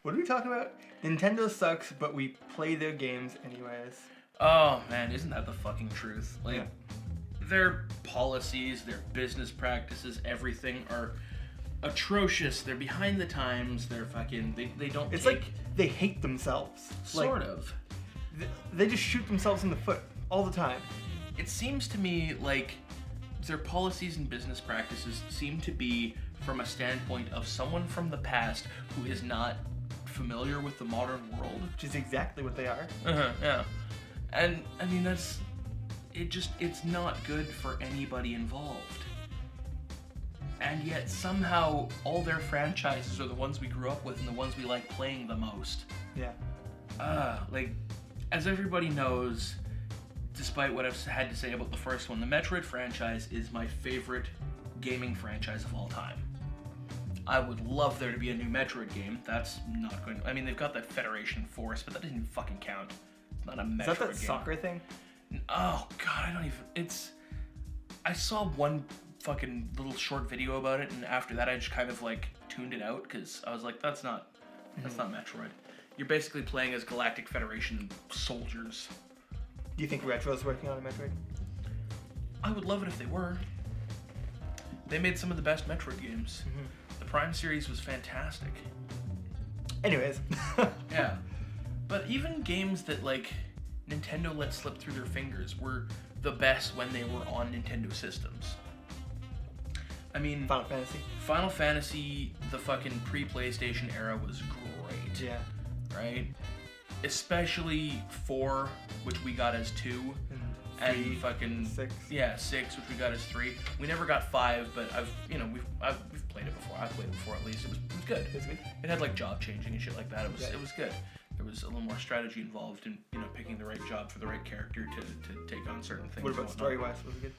What are we talking about? Nintendo sucks, but we play their games anyways. Oh man, isn't that the fucking truth? Like, Yeah. their policies, their business practices, everything are atrocious. They're behind the times. They're fucking. They don't. It's take, like they hate themselves. sort Like, of. They just shoot themselves in the foot all the time. It seems to me like their policies and business practices seem to be from a standpoint of someone from the past who is not familiar with the modern world. Which is exactly what they are. Yeah. And I mean it's not good for anybody involved. And yet somehow all their franchises are the ones we grew up with and the ones we like playing the most. Yeah. Like, as everybody knows, despite what I've had to say about the first one, the Metroid franchise is my favorite gaming franchise of all time. I would love there to be a new Metroid game. That's not going to... I mean, they've got that Federation Force, but that doesn't even fucking count. It's not a Metroid game. Is that that soccer thing? Oh, God, I don't even... It's... I saw one fucking little short video about it, and after that I just kind of, like, tuned it out, because I was like, that's not Metroid. You're basically playing as Galactic Federation soldiers. Do you think Retro's working on a Metroid? I would love it if they were. They made some of the best Metroid games. The Prime series was fantastic. Anyways. Yeah. But even games that, like, Nintendo let slip through their fingers were the best when they were on Nintendo systems. I mean... Final Fantasy, the fucking pre-PlayStation era was great. Yeah. Right? Especially 4, which we got as 2. And fucking 6. Yeah, 6, which we got as 3. We never got 5, but we've played it before. I've played it before at least. It was good. It was good. It had like job changing and shit like that. It was good. There was a little more strategy involved in picking the right job for the right character to take on certain things. What about story-wise? Was it good?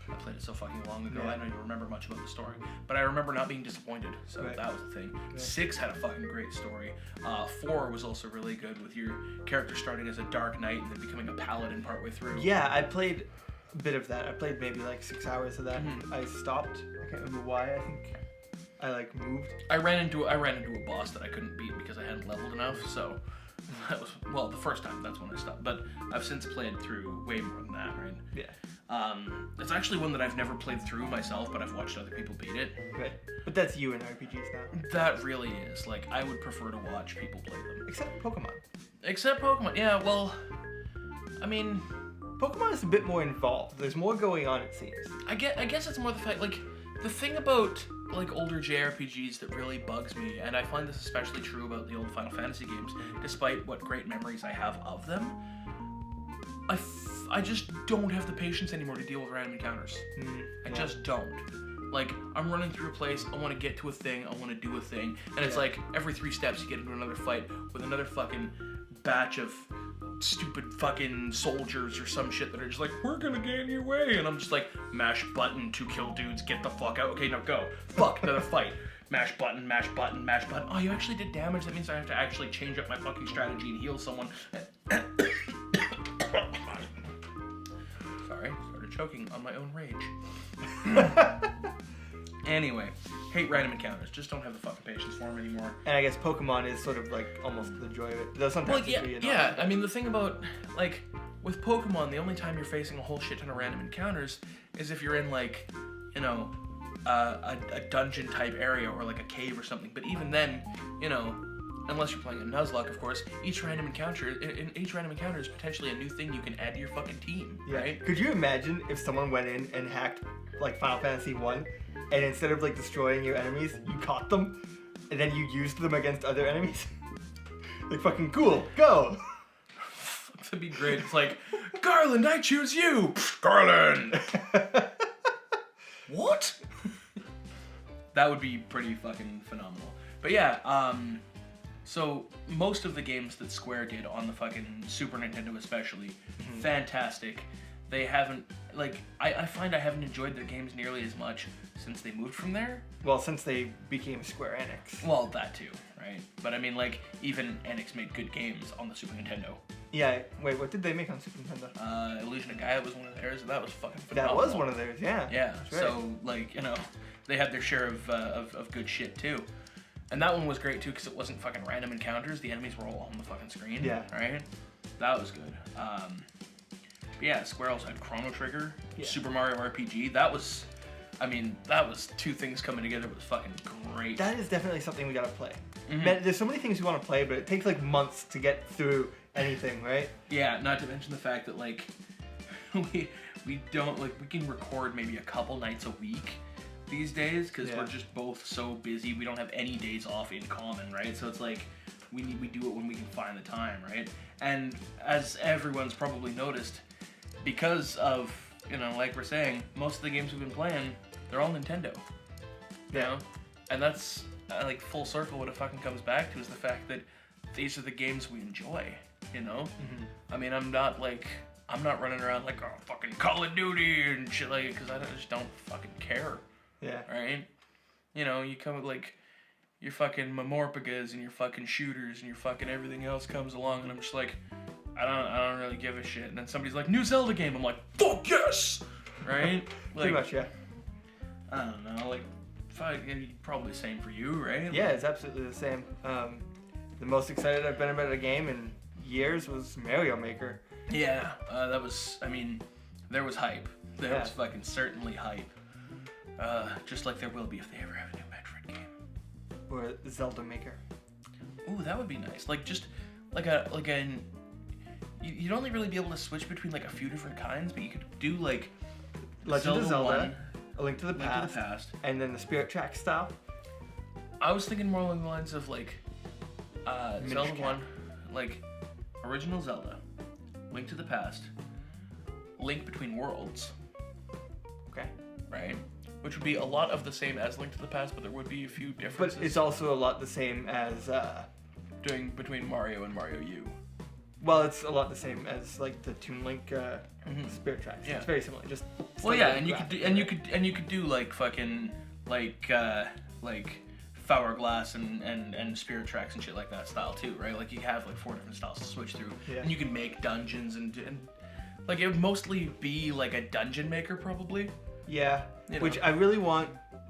I played it so fucking long ago, Yeah. I don't even remember much about the story. But I remember not being disappointed, so Right. that was the thing. Yeah. 6 had a fucking great story. 4 was also really good, with your character starting as a Dark Knight and then becoming a Paladin partway through. Yeah, I played a bit of that. I played maybe like 6 hours of that. I stopped. I can't remember why. I think I like moved. I ran into a boss that I couldn't beat because I hadn't leveled enough, so that was, well, the first time, that's when I stopped. But I've since played through way more than that, right? Yeah. It's actually one that I've never played through myself, but I've watched other people beat it. Right. But that's you in RPGs now. That really is. Like, I would prefer to watch people play them. Except Pokemon. Except Pokemon. Yeah, well, I mean... Pokemon is a bit more involved. There's more going on, it seems. I guess it's more the fact, like, the thing about, like, older JRPGs that really bugs me, and I find this especially true about the old Final Fantasy games, despite what great memories I have of them, I just don't have the patience anymore to deal with random encounters. I just don't. Like, I'm running through a place, I want to get to a thing, I want to do a thing, and it's like, every 3 steps you get into another fight with another fucking batch of stupid fucking soldiers or some shit that are just like, we're gonna get in your way, and I'm just like, mash button to kill dudes, get the fuck out, okay, now go. Fuck, another fight. Mash button, mash button, mash button. Oh, you actually did damage, that means I have to actually change up my fucking strategy and heal someone. Sorry, started choking on my own rage. Anyway, hate random encounters. Just don't have the fucking patience for them anymore. And I guess Pokemon is sort of like almost the joy of it. Though sometimes Well, yeah. I mean, the thing about, like, with Pokemon, the only time you're facing a whole shit ton of random encounters is if you're in, like, a dungeon type area or like a cave or something. But even then, unless you're playing a Nuzlocke, of course, each random encounter is potentially a new thing you can add to your fucking team, right? Could you imagine if someone went in and hacked like Final Fantasy 1 and instead of like destroying your enemies, you caught them and then you used them against other enemies? Like, fucking cool, go! That'd be great. It's like, Garland, I choose you! Garland! What? That would be pretty fucking phenomenal. But yeah, so most of the games that Square did on the fucking Super Nintendo especially, fantastic. They haven't, like, I find I haven't enjoyed their games nearly as much since they moved from there. Well, since they became Square Enix. Well, that too, right? But I mean, like, even Enix made good games on the Super Nintendo. Yeah, wait, what did they make on Super Nintendo? Illusion of Gaia was one of theirs, that was fucking phenomenal. That was one of theirs, yeah. Yeah, That's right. so, like, they had their share of good shit too. And that one was great too because it wasn't fucking random encounters. The enemies were all on the fucking screen. Yeah. Right? That was good. But yeah, Square also had Chrono Trigger, Yeah. Super Mario RPG. That was two things coming together. It was fucking great. That is definitely something we gotta play. Mhm. Man, there's so many things we want to play, but it takes like months to get through anything, right? Yeah, not to mention the fact that like we don't like we can record maybe a couple nights a week these days because Yeah. we're just both so busy. We don't have any days off in common, right? So it's like we do it when we can find the time, right? And as everyone's probably noticed, because of, you know, like we're saying, most of the games we've been playing, they're all Nintendo. You know? And that's like full circle. What it fucking comes back to is the fact that these are the games we enjoy. You know? I mean, I'm not running around like, oh, fucking Call of Duty and shit like it, because I just don't fucking care. Yeah. Right? You know, you come with like your fucking Mamorpagas and your fucking shooters and your fucking everything else comes along, and I'm just like, I don't really give a shit. And then somebody's like, new Zelda game. I'm like, fuck yes! Right? Pretty much, yeah. I don't know, like, fuck, probably the same for you, right? Yeah, it's absolutely the same. The most excited I've been about a game in years was Mario Maker. Yeah, that was, I mean, there was hype. There Yeah. was fucking certainly hype. Just like there will be if they ever have a new Metroid game. Or Zelda Maker. Ooh, that would be nice. Like, just, you'd only really be able to switch between, like, a few different kinds, but you could do, like, Legend of Zelda, 1, A Link to the Link Past, to the Past. and then the Spirit Track style. I was thinking more along the lines of, like, Zelda Cap. 1, like, original Zelda, Link to the Past, Link Between Worlds, Okay. right? Which would be a lot of the same as Link to the Past, but there would be a few differences. But it's also a lot the same as, doing between Mario and Mario U. well, it's a lot the same as like the Toon Link Spirit Tracks. Yeah. It's very similar. Just Well, yeah, slightly and you graphic. could do like fucking like Hourglass and Spirit Tracks and shit like that style too, right? Like you have like 4 different styles to switch through, Yeah. and you can make dungeons and like it would mostly be like a dungeon maker probably. Yeah, You know. which I really want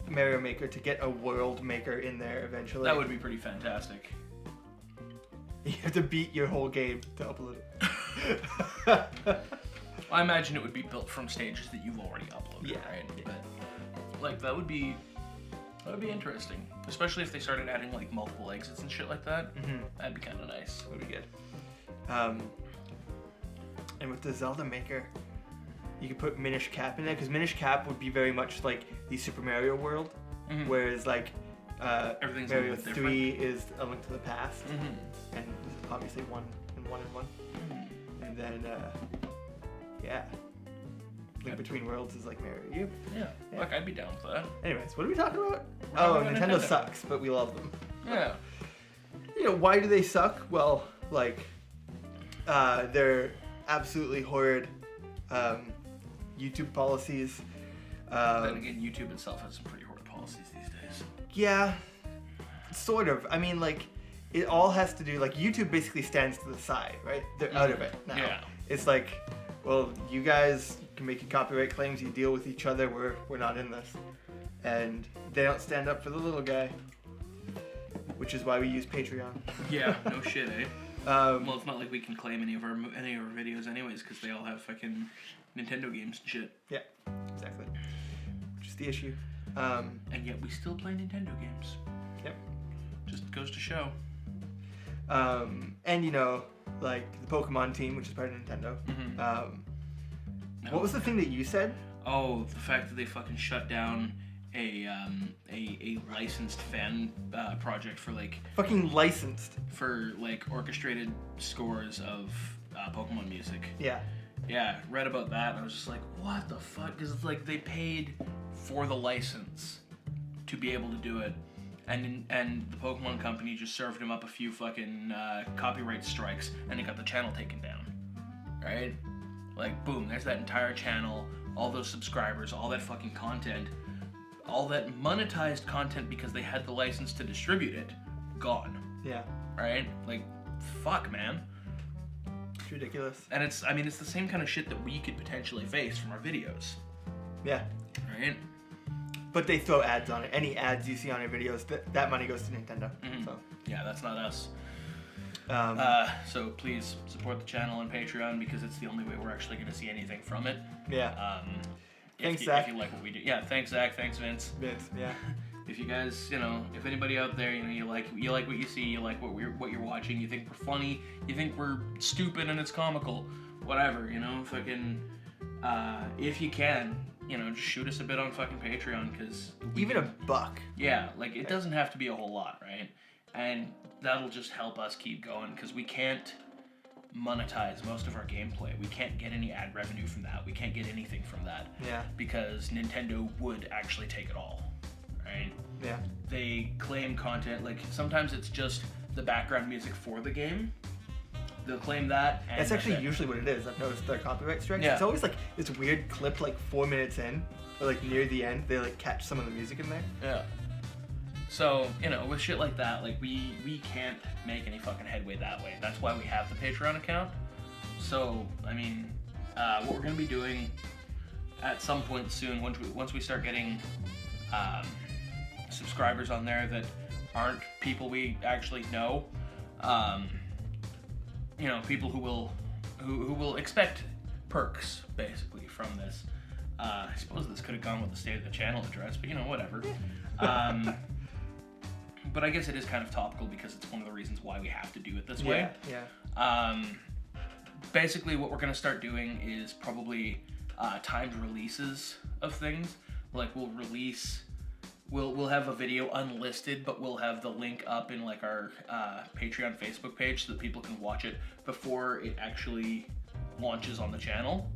Mario Maker to get a World Maker in there eventually. That would be pretty fantastic. You have to beat your whole game to upload it. I imagine it would be built from stages that you've already uploaded, Yeah, right? yeah. But like that would be interesting, especially if they started adding like multiple exits and shit like that. That'd be kind of nice. That would be good. And with the Zelda Maker, you could put Minish Cap in there, because Minish Cap would be very much like the Super Mario world, whereas like Everything's a Mario little bit 3 is A Link to the Past, Mm-hmm. and obviously 1 and 1 and 1. And then, yeah, Link Between Worlds is like Mario U. Yeah, look, I'd be down for that. Anyways, what are we talking about? We're Oh, talking about Nintendo Nintendo. sucks, but we love them. Yeah. You know, why do they suck? Well, like, they're absolutely horrid YouTube policies. Then again, YouTube itself has some pretty horrid policies these days. Yeah, sort of. I mean, like, it all has to do, like, YouTube basically stands to the side, right? They're out of it now. Yeah. It's like, well, you guys can make your copyright claims, you deal with each other, we're not in this. And they don't stand up for the little guy, which is why we use Patreon. Yeah, no shit, eh? Well, it's not like we can claim any of our videos anyways, because they all have fucking Nintendo games and shit. Yeah, exactly. Which is the issue. And yet we still play Nintendo games. Yep. Just goes to show. And you know, like the Pokemon team, which is part of Nintendo. What was the thing that you said? Oh, the fact that they fucking shut down a licensed fan project for Fucking licensed. orchestrated scores of Pokemon music. Yeah. Yeah, read about that and I was just like, what the fuck? Because it's like they paid for the license to be able to do it, and the Pokemon company just served him up a few fucking copyright strikes, and it got the channel taken down. Right? Like, boom, there's that entire channel, all those subscribers, all that fucking content, all that monetized content because they had the license to distribute it, gone. Yeah. Right? Like, fuck, man. It's ridiculous. And it's the same kind of shit that we could potentially face from our videos. Yeah. Right? But they throw ads on it. Any ads you see on our videos, that money goes to Nintendo. Mhm. So, Yeah, that's not us. So please support the channel on Patreon because it's the only way we're actually going to see anything from it. yeah. Thanks, If Zach. you like what we do. Yeah, thanks, Zach. Thanks, Vince. Vince, yeah. If you guys, if anybody out there, you like what you see, you like what you're watching, you think we're funny, you think we're stupid and it's comical, whatever, fucking, if you can, just shoot us a bit on fucking Patreon, because Even a buck. yeah, like it doesn't have to be a whole lot, right? And that'll just help us keep going, because we can't monetize most of our gameplay. We can't get any ad revenue from that. We can't get anything from that. Yeah. Because Nintendo would actually take it all, right? Yeah. They claim content, like sometimes it's just the background music for the game. They'll claim that. And That's actually it. usually what it is. I've noticed their copyright strikes. Yeah. It's always like this weird clip like 4 minutes in, or like near the end, they like catch some of the music in there. Yeah. So, with shit like that, like we can't make any fucking headway that way. That's why we have the Patreon account. So, I mean, what we're gonna be doing at some point soon, once we start getting subscribers on there that aren't people we actually know, people who will expect perks basically from this. I suppose this could have gone with the state of the channel address, but whatever. But I guess it is kind of topical because it's one of the reasons why we have to do it this way. Yeah. Basically, what we're going to start doing is probably timed releases of things. Like we'll have a video unlisted, but we'll have the link up in like our Patreon Facebook page so that people can watch it before it actually launches on the channel.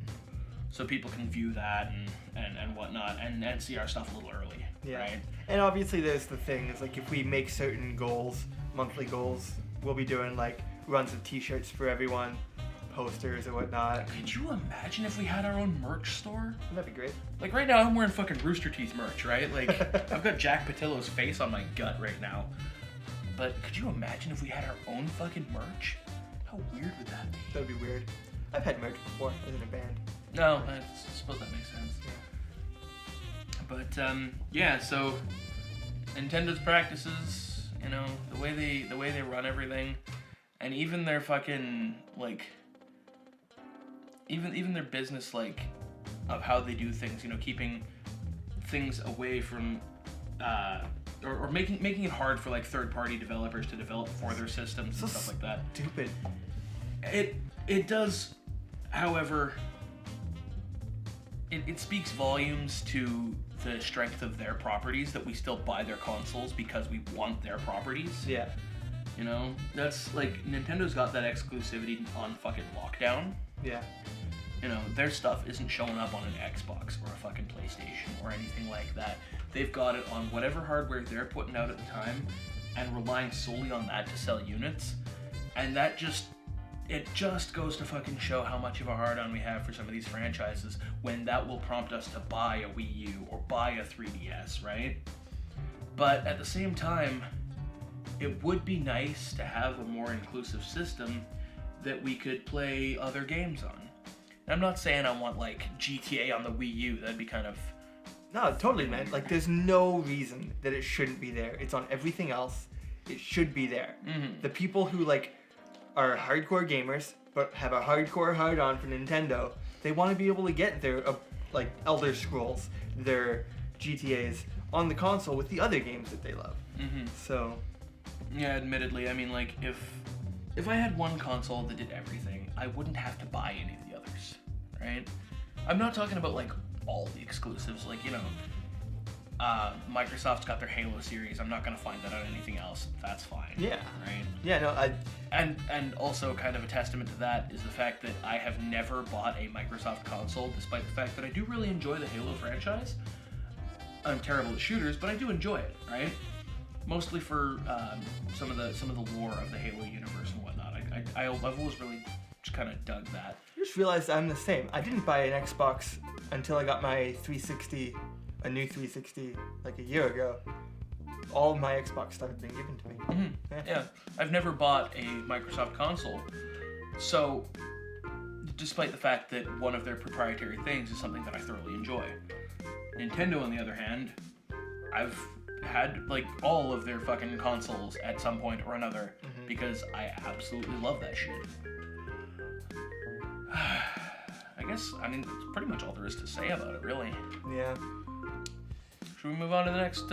So people can view that and whatnot and see our stuff a little early. Yeah. Right? And obviously there's the thing, is like if we make certain goals, monthly goals, we'll be doing like runs of t-shirts for everyone, posters or whatnot. Could you imagine if we had our own merch store? That'd be great. Like right now I'm wearing fucking Rooster Teeth merch, right? Like I've got Jack Patillo's face on my gut right now. But could you imagine if we had our own fucking merch? How weird would that be? That'd be weird. I've had merch before as in a band. No, I suppose that makes sense. But yeah, so Nintendo's practices, the way they run everything, and even their fucking like, even their business like, of how they do things, keeping things away from, or making it hard for like third-party developers to develop for their systems and stuff like that. Stupid. It does, however, it speaks volumes to the strength of their properties that we still buy their consoles because we want their properties. Yeah. That's like Nintendo's got that exclusivity on fucking lockdown. Yeah. Their stuff isn't showing up on an Xbox or a fucking PlayStation or anything like that. They've got it on whatever hardware they're putting out at the time and relying solely on that to sell units. And that just goes to fucking show how much of a hard-on we have for some of these franchises when that will prompt us to buy a Wii U or buy a 3DS, right? But at the same time, it would be nice to have a more inclusive system that we could play other games on. And I'm not saying I want like GTA on the Wii U, that'd be kind of... No, totally, man. Like, there's no reason that it shouldn't be there. It's on everything else. It should be there. Mm-hmm. The people who, like, are hardcore gamers, but have a hardcore hard-on for Nintendo, they want to be able to get their, like, Elder Scrolls, their GTAs, on the console with the other games that they love. Mm-hmm. So... Yeah, admittedly, I mean, like, if I had one console that did everything, I wouldn't have to buy any of the others, right? I'm not talking about, like, all the exclusives, like, Microsoft's got their Halo series. I'm not gonna find that on anything else. That's fine. Yeah. Right. Yeah, no, And also kind of a testament to that is the fact that I have never bought a Microsoft console, despite the fact that I do really enjoy the Halo franchise. I'm terrible at shooters, but I do enjoy it, right? Mostly for some of the lore of the Halo universe and whatnot. I've always really just kind of dug that. I just realized I'm the same. I didn't buy an Xbox until I got my 360, a new 360, like a year ago. All of my Xbox stuff had been given to me. Mm-hmm. Yeah, I've never bought a Microsoft console, so despite the fact that one of their proprietary things is something that I thoroughly enjoy. Nintendo, on the other hand, I've had like all of their fucking consoles at some point or another because I absolutely love that shit. I guess, I mean, that's pretty much all there is to say about it, really. Yeah. Should we move on to the next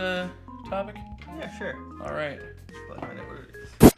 topic? Yeah, sure. All right. Let's find out what it is.